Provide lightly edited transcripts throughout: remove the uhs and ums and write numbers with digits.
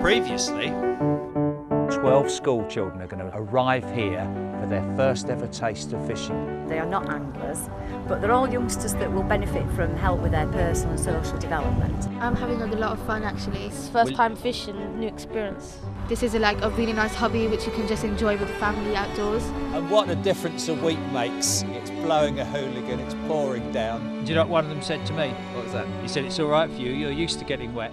Previously, 12 school children are going to arrive here for their first ever taste of fishing. They are not anglers, but they're all youngsters that will benefit from help with their personal and social development. I'm having a lot of fun actually. It's first time fishing, new experience. This is a really nice hobby which you can just enjoy with the family outdoors. And what a difference a week makes. It's blowing a hooligan, it's pouring down. Do you know what one of them said to me? what was that? He said, "It's all right for you, you're used to getting wet."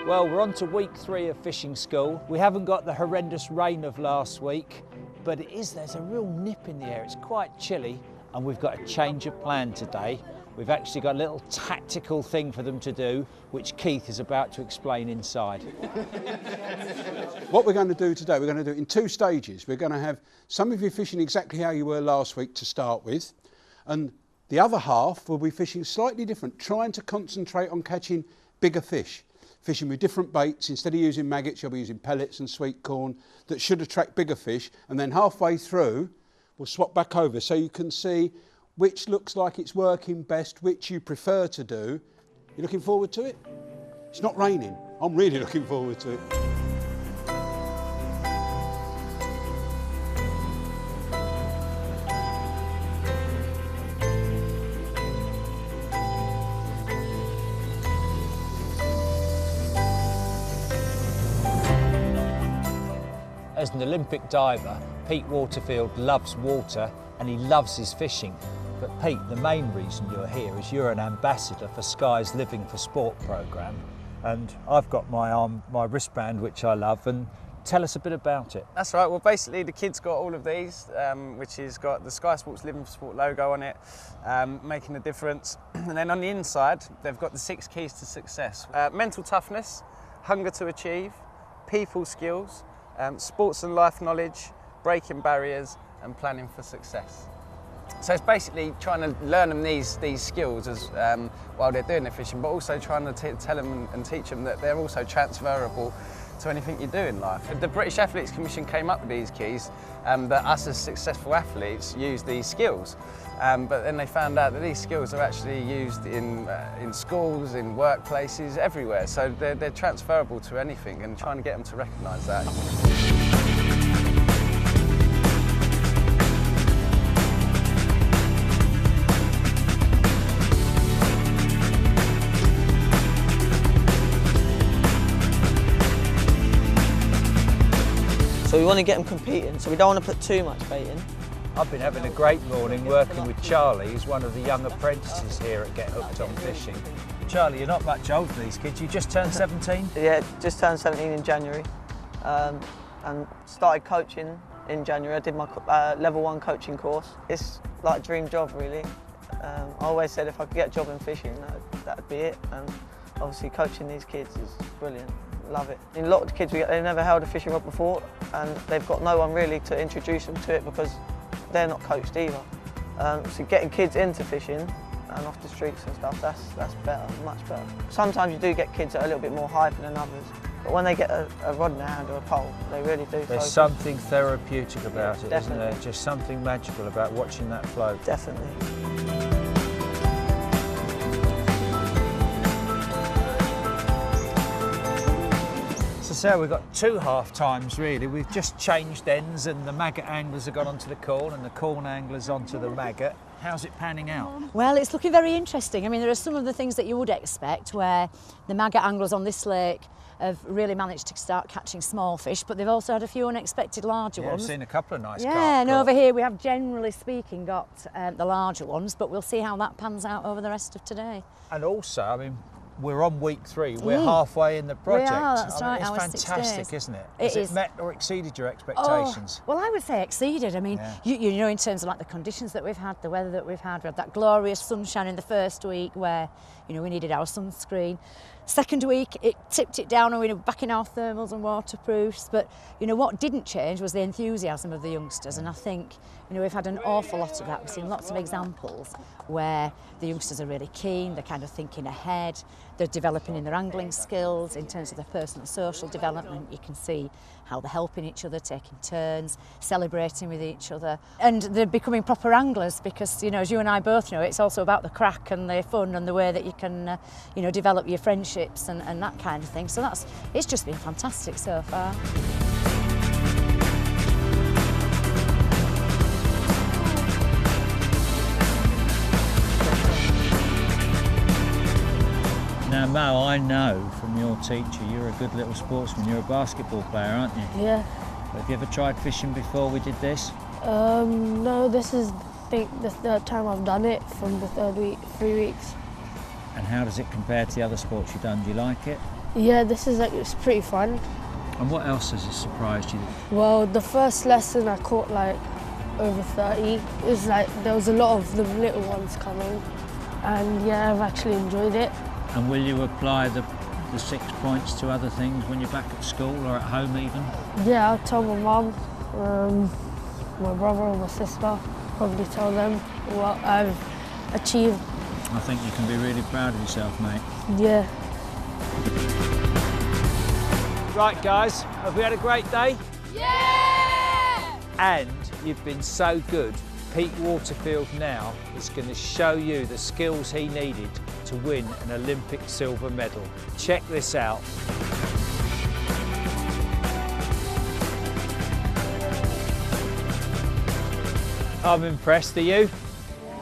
Well, we're on to week 3 of fishing school. We haven't got the horrendous rain of last week, but there's a real nip in the air. It's quite chilly, and we've got a change of plan today. We've actually got a little tactical thing for them to do, which Keith is about to explain inside. What we're going to do today, we're going to do it in 2 stages. We're going to have some of you fishing exactly how you were last week to start with, and the other half will be fishing slightly different, trying to concentrate on catching bigger fish. Fishing with different baits. Instead of using maggots, you'll be using pellets and sweet corn that should attract bigger fish. And then halfway through, we'll swap back over so you can see which looks like it's working best, which you prefer to do. You looking forward to it? It's not raining. I'm really looking forward to it. As an Olympic diver, Pete Waterfield loves water and he loves his fishing. But Pete, the main reason you're here is you're an ambassador for Sky's Living for Sport programme, and I've got my wristband, which I love, and tell us a bit about it. That's right. Well, basically the kids got all of these, which has got the Sky Sports Living for Sport logo on it, making a difference. And then on the inside, they've got the 6 keys to success. Mental toughness, hunger to achieve, people skills, sports and life knowledge, breaking barriers and planning for success. So it's basically trying to learn them these skills as while they're doing their fishing, but also trying to tell them and teach them that they're also transferable to anything you do in life. The British Athletes Commission came up with these keys that us as successful athletes use these skills. But then they found out that these skills are actually used in schools, in workplaces, everywhere. So they're transferable to anything, and trying to get them to recognise that. So we want to get them competing, so we don't want to put too much bait in. I've been having a great morning working with Charlie, who's one of the young apprentices here at Get Hooked on Fishing. Charlie, you're not much older than these kids. You just turned 17? Yeah, just turned 17 in January, and started coaching in January. I did my level 1 coaching course. It's like a dream job, really. I always said if I could get a job in fishing, that'd be it. And obviously coaching these kids is brilliant. Love it. A lot of the kids, they've never held a fishing rod before, and they've got no one really to introduce them to it because they're not coached either. So getting kids into fishing and off the streets and stuff, that's better, much better. Sometimes you do get kids that are a little bit more hyper than others, but when they get a rod in their hand or a pole, they really do. There's something therapeutic about it, definitely. Isn't there? Just something magical about watching that flow. Definitely. So we've got 2 half times really. We've just changed ends, and the maggot anglers have gone onto the corn and the corn anglers onto the maggot. How's it panning out? Well, it's looking very interesting. I mean, there are some of the things that you would expect where the maggot anglers on this lake have really managed to start catching small fish, but they've also had a few unexpected larger ones. I've seen a couple of nice carp. Yeah, and over here we have, generally speaking, got the larger ones, but we'll see how that pans out over the rest of today. And also, I mean, we're on week 3. We're halfway in the project. We are, that's right. It's Our 6 fantastic, days. isn't it? It Has is. it met or exceeded your expectations? Oh, well, I would say exceeded. I mean, you know, in terms of like the conditions that we've had, the weather that we've had that glorious sunshine in the first week where, you know, we needed our sunscreen. Second week, it tipped it down and we were back in our thermals and waterproofs. But, you know, what didn't change was the enthusiasm of the youngsters. And I think, you know, we've had an awful lot of that. We've seen lots of examples where the youngsters are really keen, they're kind of thinking ahead, they're developing in their angling skills, in terms of their personal social development. You can see how they're helping each other, taking turns, celebrating with each other. And they're becoming proper anglers because, you know, as you and I both know, it's also about the crack and the fun and the way that you can, you know, develop your friendships and that kind of thing. So it's just been fantastic so far. Now Mo, I know from your teacher you're a good little sportsman. You're a basketball player, aren't you? Yeah. Have you ever tried fishing before we did this? No, this is, I think, the third time I've done it from the 3 weeks. And how does it compare to the other sports you've done? Do you like it? Yeah, this is it's pretty fun. And what else has it surprised you? Well, the first lesson I caught like over 30. It was like there was a lot of the little ones coming, and yeah, I've actually enjoyed it. And will you apply the 6 points to other things when you're back at school or at home even? Yeah, I'll tell my mum, my brother or my sister, probably tell them what I've achieved. I think you can be really proud of yourself, mate. Yeah. Right guys, have we had a great day? Yeah! And you've been so good. Pete Waterfield now is going to show you the skills he needed to win an Olympic silver medal. Check this out. I'm impressed, are you?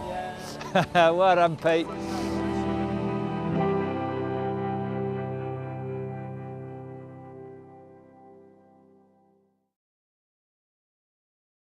Yeah. Well done, Pete.